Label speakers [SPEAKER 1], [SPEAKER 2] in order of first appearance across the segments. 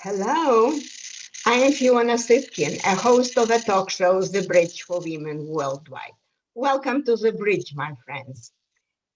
[SPEAKER 1] Hello, I am Fiona Sifkin, a host of a talk show, The Bridge for Women Worldwide. Welcome to The Bridge, my friends.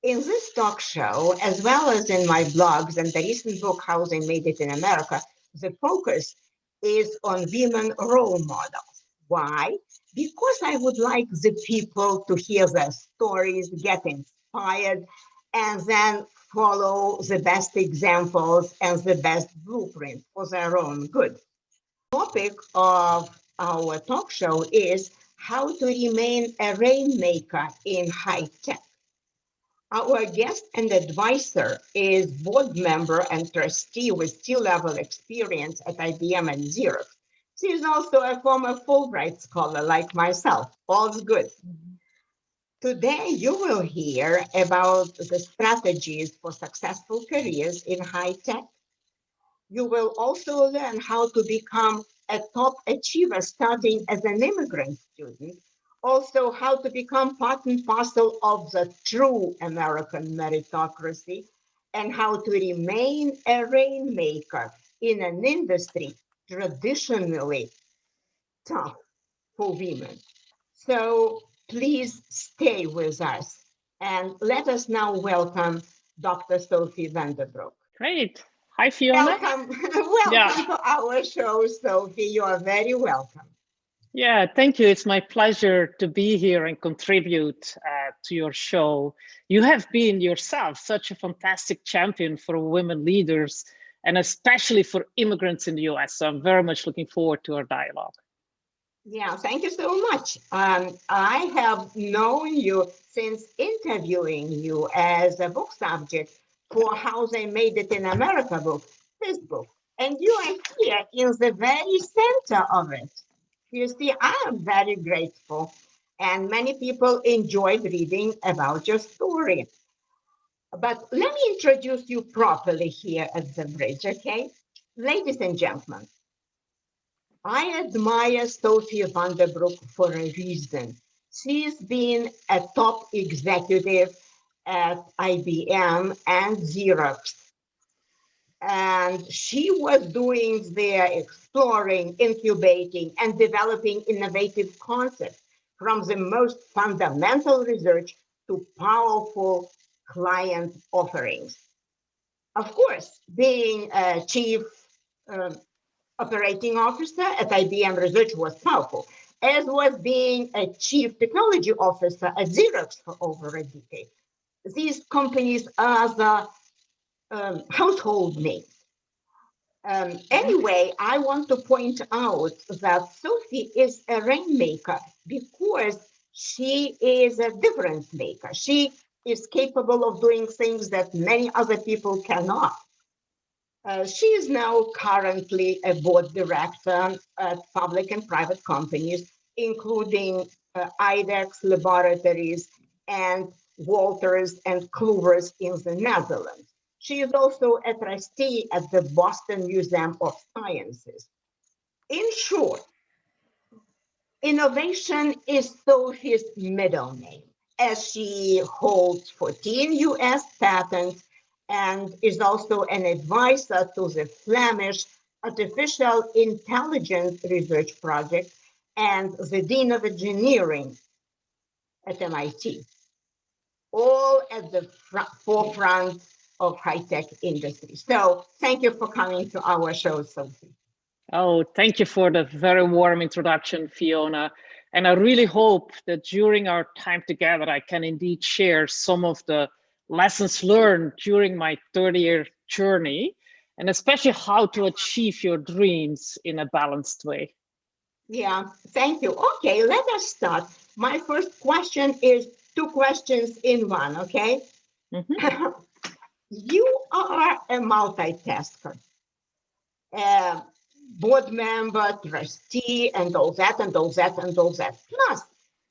[SPEAKER 1] In this talk show, as well as in my blogs and the recent book, How They Made It in America, the focus is on women role models. Why? Because I would like the people to hear their stories, get inspired, and then follow the best examples and the best blueprint for their own good. The topic of our talk show is how to remain a rainmaker in high tech. Our guest and advisor is board member and trustee with C-level experience at IBM and Xerox. She is also a former Fulbright scholar like myself. All's good. Today, you will hear about the strategies for successful careers in high tech. You will also learn how to become a top achiever starting as an immigrant student. Also, how to become part and parcel of the true American meritocracy, and how to remain a rainmaker in an industry traditionally tough for women. So please stay with us and let us now welcome Dr. Sophie Vandebroek.
[SPEAKER 2] Great. Hi, Fiona.
[SPEAKER 1] Welcome to our show, Sophie. You are very welcome.
[SPEAKER 2] Yeah, thank you. It's my pleasure to be here and contribute to your show. You have been yourself such a fantastic champion for women leaders and especially for immigrants in the US. So I'm very much looking forward to our dialogue.
[SPEAKER 1] Yeah, thank you so much. I have known you since interviewing you as a book subject for How They Made It in America book, this book. And you are here in the very center of it. You see, I am very grateful. And many people enjoyed reading about your story. But let me introduce you properly here at the bridge, okay? Ladies and gentlemen, I admire Sophie Vandebroek for a reason. She's been a top executive at IBM and Xerox. And she was doing their exploring, incubating, and developing innovative concepts from the most fundamental research to powerful client offerings. Of course, being a chief operating officer at IBM Research was powerful, as was being a chief technology officer at Xerox for over a decade. These companies are the household names. Anyway, I want to point out that Sophie is a rainmaker because she is a difference maker. She is capable of doing things that many other people cannot. She is now currently a board director at public and private companies, including IDEX Laboratories and Walters and Cloovers in the Netherlands. She is also a trustee at the Boston Museum of Sciences. In short, innovation is Sophie's middle name, as she holds 14 US patents and is also an advisor to the Flemish Artificial Intelligence Research Project and the Dean of Engineering at MIT, all at the forefront of high-tech industry. So thank you for coming to our show, Sophie.
[SPEAKER 2] Oh, thank you for the very warm introduction, Fiona. And I really hope that during our time together, I can indeed share some of the lessons learned during my 30-year journey, and especially how to achieve your dreams in a balanced way.
[SPEAKER 1] Yeah, thank you. Okay, let us start. My first question is 2 questions in one, okay? Mm-hmm. You are a multitasker, board member, trustee, and all that, and all that, and all that. Plus,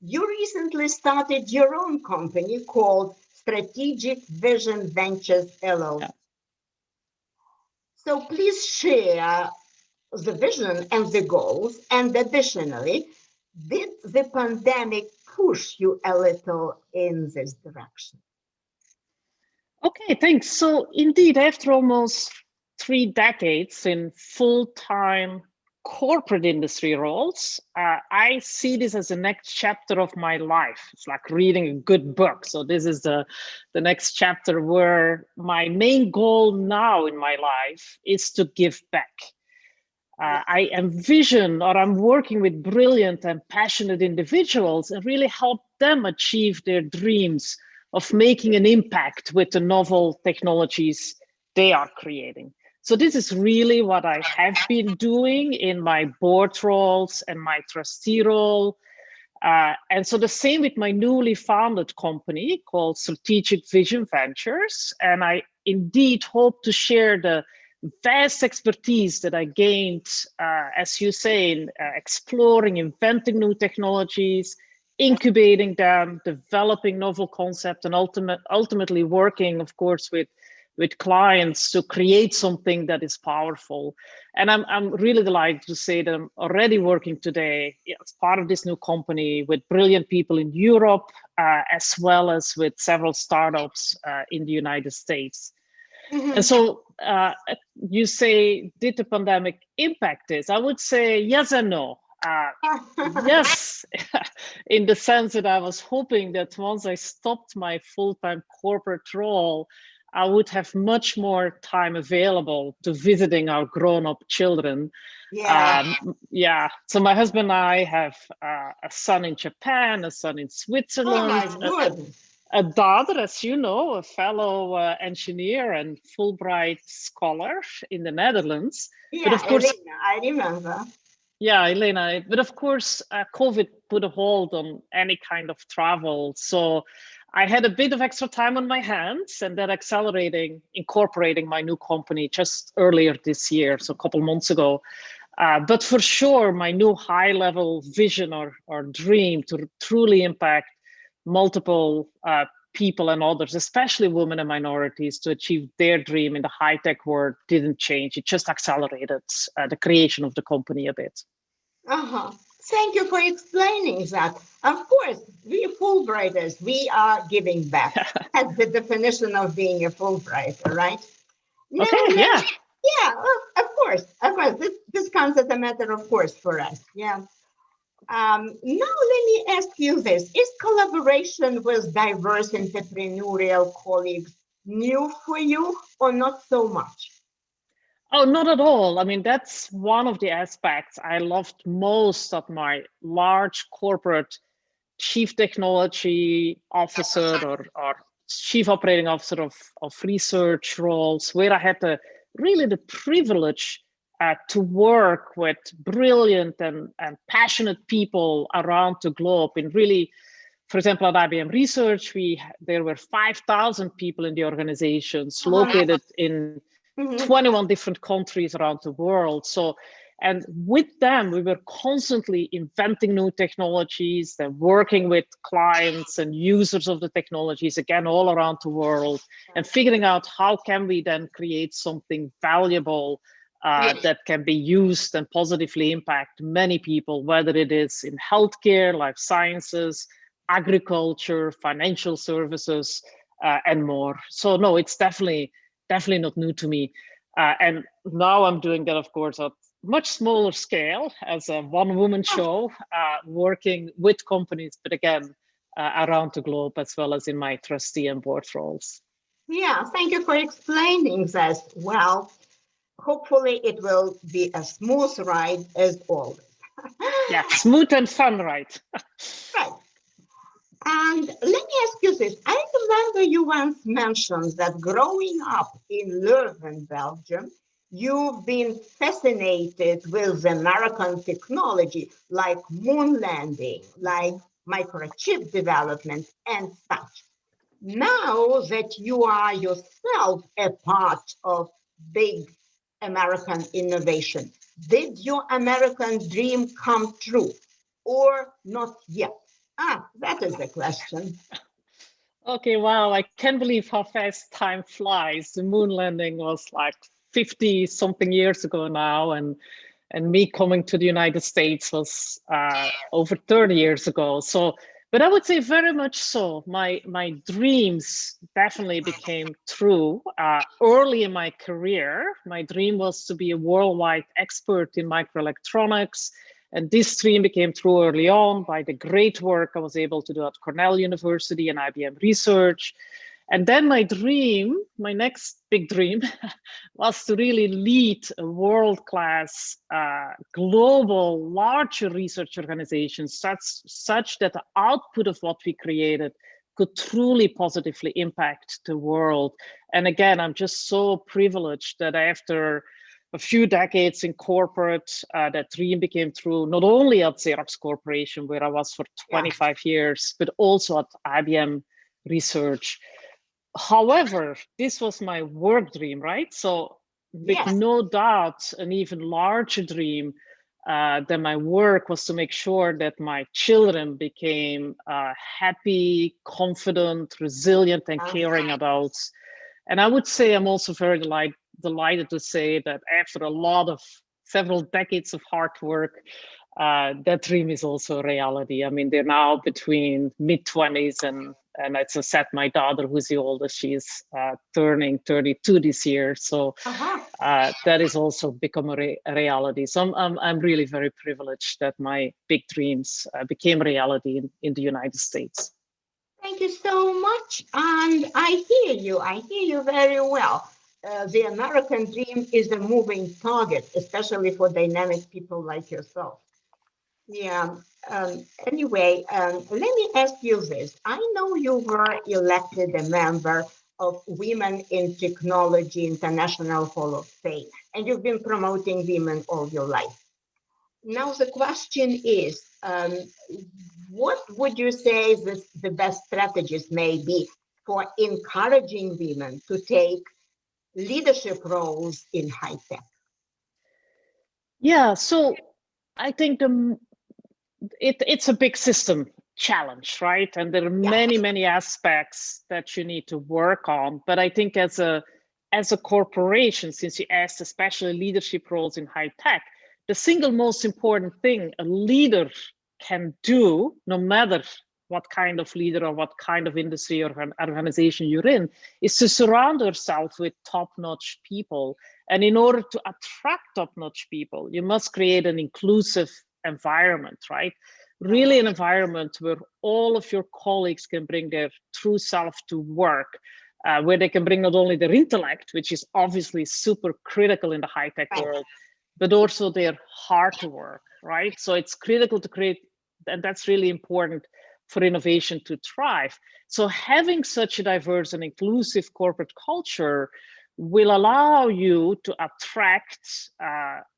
[SPEAKER 1] you recently started your own company called Strategic Vision Ventures LLC. Yeah. So please share the vision and the goals, and additionally, did the pandemic push you a little in this direction?
[SPEAKER 2] Okay, thanks. So indeed, after almost 3 decades in full-time corporate industry roles, I see this as the next chapter of my life. It's like reading a good book. So this is the next chapter where my main goal now in my life is to give back. I envision, or I'm working with brilliant and passionate individuals and really help them achieve their dreams of making an impact with the novel technologies they are creating. So this is really what I have been doing in my board roles and my trustee role. And so the same with my newly founded company called Strategic Vision Ventures. And I indeed hope to share the vast expertise that I gained, as you say, in exploring, inventing new technologies, incubating them, developing novel concepts, and ultimately working, of course, with clients to create something that is powerful. And I'm really delighted to say that I'm already working today as part of this new company with brilliant people in Europe, as well as with several startups in the United States. Mm-hmm. And so you say, did the pandemic impact this? I would say yes and no. Yes, in the sense that I was hoping that once I stopped my full-time corporate role, I would have much more time available to visiting our grown-up children. Yeah. So my husband and I have a son in Japan, a son in Switzerland, a daughter, as you know, a fellow engineer and Fulbright scholar in the Netherlands.
[SPEAKER 1] Yeah, but of course, Elena, I remember.
[SPEAKER 2] Yeah, Elena. But of course, COVID put a hold on any kind of travel. So I had a bit of extra time on my hands, and that incorporating my new company just earlier this year, so a couple months ago. But for sure, my new high-level vision or dream to truly impact multiple people and others, especially women and minorities, to achieve their dream in the high-tech world didn't change. It just accelerated the creation of the company a bit.
[SPEAKER 1] Thank you for explaining that. Of course, we Fulbrighters, we are giving back. That's the definition of being a Fulbrighter, right?
[SPEAKER 2] Okay, yeah.
[SPEAKER 1] Yeah, of course. This comes as a matter of course for us. Yeah. Now let me ask you this. Is collaboration with diverse entrepreneurial colleagues new for you or not so much?
[SPEAKER 2] Oh, not at all. I mean, that's one of the aspects I loved most of my large corporate chief technology officer or chief operating officer of research roles, where I had the privilege to work with brilliant and passionate people around the globe. In really, for example, at IBM Research, there were 5,000 people in the organizations located in 21 different countries around the world. So, and with them, we were constantly inventing new technologies and working with clients and users of the technologies, again, all around the world, and figuring out how can we then create something valuable that can be used and positively impact many people, whether it is in healthcare, life sciences, agriculture, financial services, and more. So no, it's definitely not new to me. And now I'm doing that, of course, at much smaller scale as a one-woman show, working with companies, but again, around the globe, as well as in my trustee and board roles.
[SPEAKER 1] Yeah, thank you for explaining that. Well, hopefully it will be a smooth ride as always.
[SPEAKER 2] Yeah, smooth and fun ride.
[SPEAKER 1] Right. And let me ask you this. I remember you once mentioned that growing up in Leuven, Belgium, you've been fascinated with American technology like moon landing, like microchip development and such. Now that you are yourself a part of big American innovation, did your American dream come true or not yet? That is the question.
[SPEAKER 2] Okay, wow, I can't believe how fast time flies. The moon landing was like 50 something years ago now, and me coming to the United States was over 30 years ago. So But I would say very much so. My dreams definitely became true. Early in my career, my dream was to be a worldwide expert in microelectronics. And this dream became true early on by the great work I was able to do at Cornell University and IBM Research. And then my dream, my next big dream, was to really lead a world-class, global, larger research organization, such that the output of what we created could truly positively impact the world. And again, I'm just so privileged that after a few decades in corporate, that dream became true, not only at Xerox Corporation, where I was for 25 years, but also at IBM Research. However, this was my work dream, right? So with no doubt, an even larger dream than my work was to make sure that my children became happy, confident, resilient, and caring adults. And I would say I'm also very delighted to say that after a lot of several decades of hard work, that dream is also a reality. I mean, they're now between mid-20s and it's a sad, my daughter, who's the oldest, she's turning 32 this year. So that is also become a reality. So I'm really very privileged that my big dreams became reality in the United States.
[SPEAKER 1] Thank you so much. And I hear you very well. The American dream is a moving target, especially for dynamic people like yourself. Yeah. Anyway, let me ask you this. I know you were elected a member of Women in Technology International Hall of Fame, and you've been promoting women all your life. Now, the question is, what would you say the best strategies may be for encouraging women to take leadership roles in high tech?
[SPEAKER 2] Yeah, so I think it's a big system challenge, right? And there are many aspects that you need to work on. But I think as a corporation, since you asked especially leadership roles in high tech, the single most important thing a leader can do, no matter what kind of leader or what kind of industry or organization you're in, is to surround yourself with top-notch people. And in order to attract top-notch people, you must create an inclusive environment, right? Really an environment where all of your colleagues can bring their true self to work, where they can bring not only their intellect, which is obviously super critical in the high-tech world, but also their hard work, right? So it's critical to create, and that's really important for innovation to thrive. So having such a diverse and inclusive corporate culture will allow you to attract,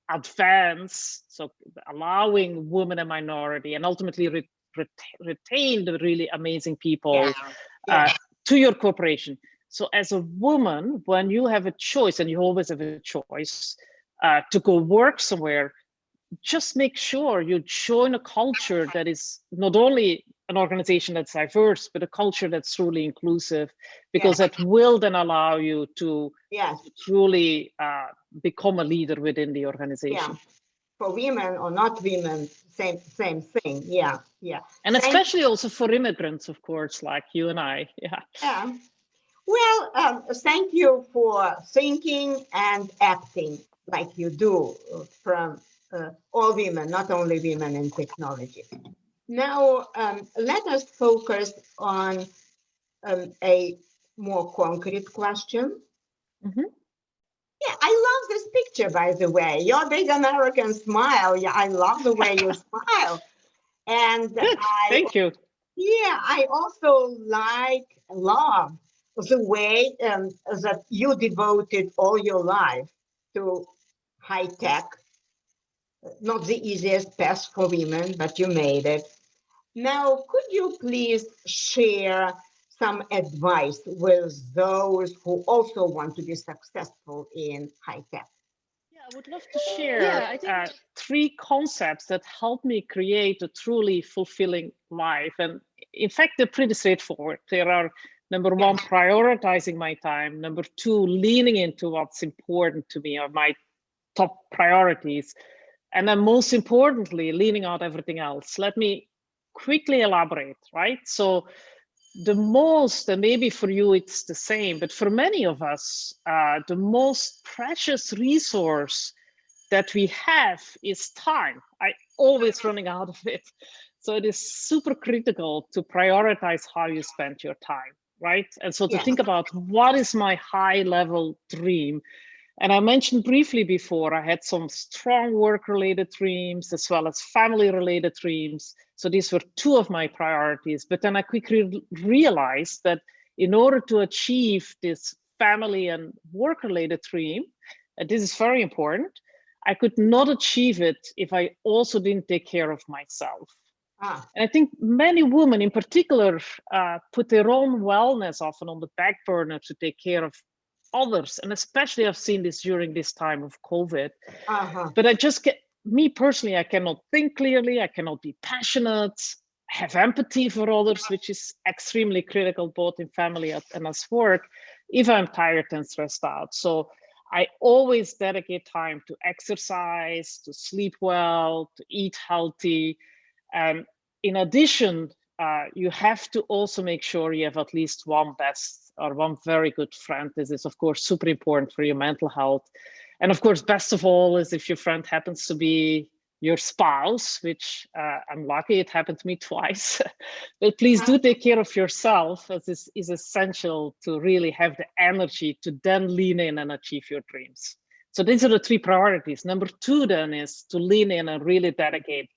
[SPEAKER 2] advance, so allowing women and minority, and ultimately retain the really amazing people to your corporation. So as a woman, when you have a choice, and you always have a choice to go work somewhere, just make sure you join a culture that is not only an organization that's diverse, but a culture that's truly inclusive, because that will then allow you to truly become a leader within the organization.
[SPEAKER 1] For women or not women, same thing. Yeah.
[SPEAKER 2] And especially also for immigrants, of course, like you and I.
[SPEAKER 1] Yeah. Well, thank you for thinking and acting like you do from all women, not only women in technology. Now, let us focus on a more concrete question. Yeah, I love this picture, by the way. Your big American smile. Yeah, I love the way you smile. And
[SPEAKER 2] thank you.
[SPEAKER 1] Yeah, I also love the way that you devoted all your life to high tech. Not the easiest path for women, but you made it. Now, could you please share some advice with those who also want to be successful in high tech?
[SPEAKER 2] Yeah, I would love to share three concepts that help me create a truly fulfilling life. And in fact, they're pretty straightforward. There are, number one, prioritizing my time. Number two, leaning into what's important to me or my top priorities. And then most importantly, leaning out everything else. Let me quickly elaborate, right? So the most, and maybe for you it's the same, but for many of us, the most precious resource that we have is time. I always running out of it. So it is super critical to prioritize how you spend your time, right? And so to
[SPEAKER 1] Yes.
[SPEAKER 2] think about what is my high level dream. And I mentioned briefly before, I had some strong work-related dreams as well as family-related dreams. So these were two of my priorities. But then I quickly realized that in order to achieve this family and work-related dream, and this is very important, I could not achieve it if I also didn't take care of myself. And I think many women in particular put their own wellness often on the back burner to take care of others. And especially I've seen this during this time of COVID. But I just get, me personally, I cannot think clearly, I cannot be passionate, have empathy for others, which is extremely critical both in family and as work, if I'm tired and stressed out. So I always dedicate time to exercise, to sleep well, to eat healthy. And in addition, you have to also make sure you have at least one best or one very good friend. This is, of course, super important for your mental health. And of course, best of all is if your friend happens to be your spouse, which I'm lucky it happened to me twice. But please do take care of yourself, as this is essential to really have the energy to then lean in and achieve your dreams. So these are the three priorities. Number two then is to lean in and really dedicate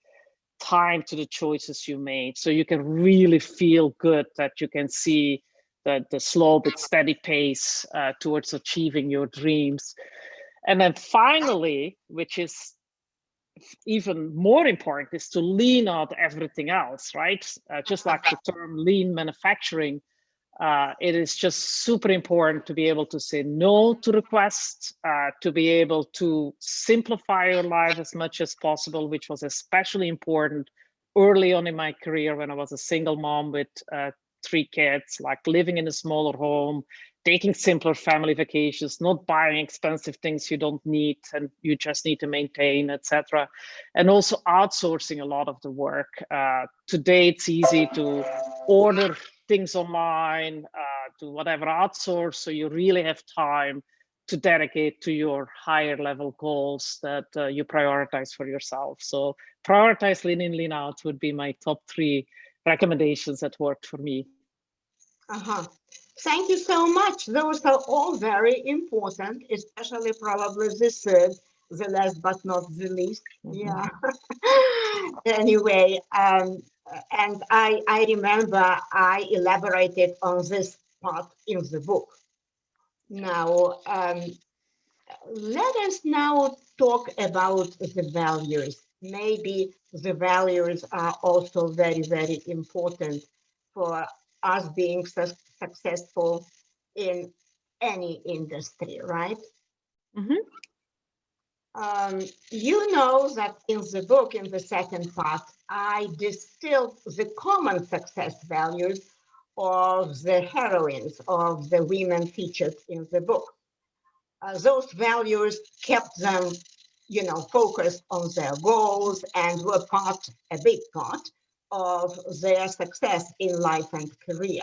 [SPEAKER 2] time to the choices you made, so you can really feel good that you can see the slow but steady pace towards achieving your dreams. And then finally, which is even more important, is to lean out everything else, right? Just like the term lean manufacturing, it is just super important to be able to say no to requests, to be able to simplify your life as much as possible, which was especially important early on in my career when I was a single mom with 3 kids, like living in a smaller home, taking simpler family vacations, not buying expensive things you don't need and you just need to maintain, etc. And also outsourcing a lot of the work. Today, it's easy to order things online, to whatever, outsource, so you really have time to dedicate to your higher level goals that you prioritize for yourself. So prioritize, lean in, lean out would be my top 3 recommendations that worked for me.
[SPEAKER 1] Thank you so much. Those are all very important, especially probably the third, the last but not the least. Yeah. Anyway, and I remember I elaborated on this part in the book. Now, let us now talk about the values. Maybe the values are also very, very important for us being successful in any industry, right? You know that in the book, in the second part, I distilled the common success values of the heroines, of the women featured in the book. Those values kept them, focused on their goals and were a big part of their success in life and career.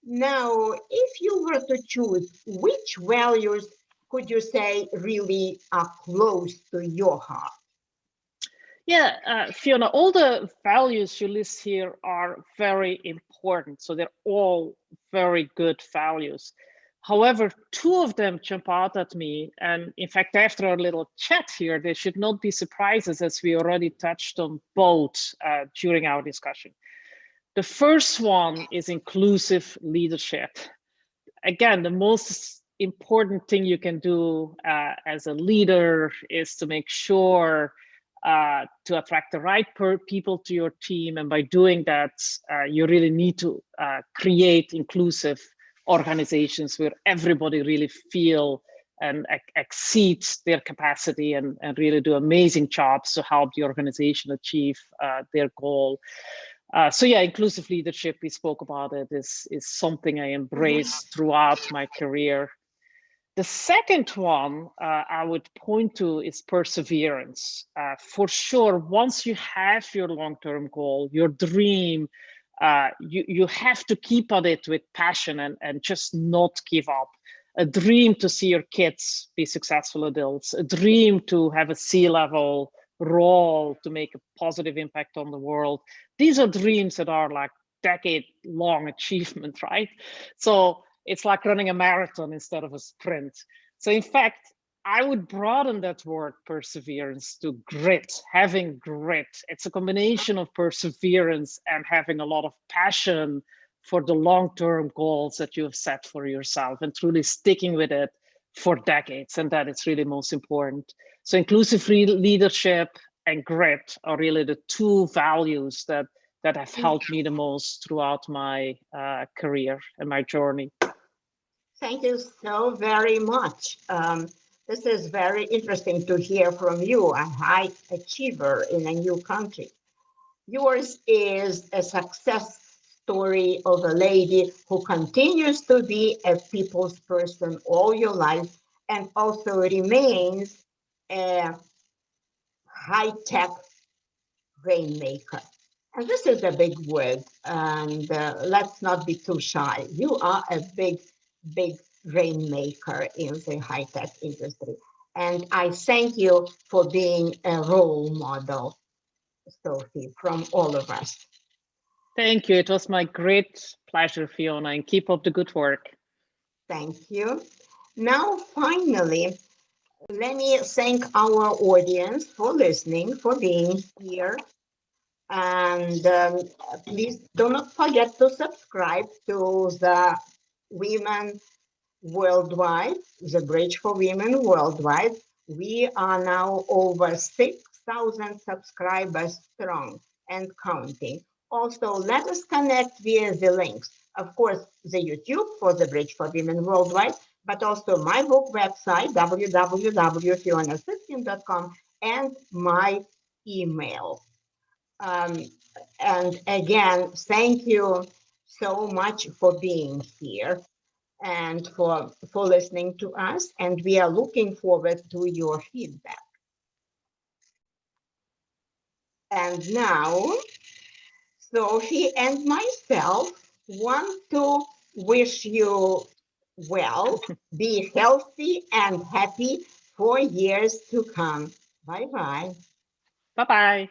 [SPEAKER 1] Now, if you were to choose, which values could you say really are close to your heart?
[SPEAKER 2] Yeah, Fiona, all the values you list here are very important. So they're all very good values. However, 2 of them jump out at me. And in fact, after our little chat here, they should not be surprises, as we already touched on both during our discussion. The first one is inclusive leadership. Again, the most important thing you can do as a leader is to make sure to attract the right people to your team. And by doing that, you really need to create inclusive organizations where everybody really feel and exceeds their capacity and really do amazing jobs to help the organization achieve their goal. So yeah, inclusive leadership, we spoke about it, is something I embraced throughout my career. The second one I would point to is perseverance. For sure, once you have your long-term goal, your dream, you have to keep at it with passion and just not give up. A dream to see your kids be successful adults, a dream to have a C-level role to make a positive impact on the world. These are dreams that are like decade-long achievement, right? So it's like running a marathon instead of a sprint. So in fact, I would broaden that word perseverance to grit, having grit. It's a combination of perseverance and having a lot of passion for the long-term goals that you have set for yourself and truly sticking with it for decades. And that is really most important. So inclusive leadership and grit are really the two values that have helped me the most throughout my career and my journey.
[SPEAKER 1] Thank you so very much. This is very interesting to hear from you, a high achiever in a new country. Yours is a success story of a lady who continues to be a people's person all your life and also remains a high-tech rainmaker. And this is a big word, and let's not be too shy. You are a big, big rainmaker in the high-tech industry. And I thank you for being a role model, Sophie, from all of us.
[SPEAKER 2] Thank you. It was my great pleasure, Fiona, and keep up the good work.
[SPEAKER 1] Thank you. Now, finally, let me thank our audience for listening, for being here. And please do not forget to subscribe to the Women Worldwide, the Bridge for Women Worldwide. We are now over 6,000 subscribers strong and counting. Also, let us connect via the links. Of course, the YouTube for the Bridge for Women Worldwide, but also my book website, www.fionasifkin.com, and my email. And again, thank you so much for being here and for listening to us. And we are looking forward to your feedback. And now, Sophie and myself want to wish you well, be healthy and happy for years to come. Bye-bye.
[SPEAKER 2] Bye-bye.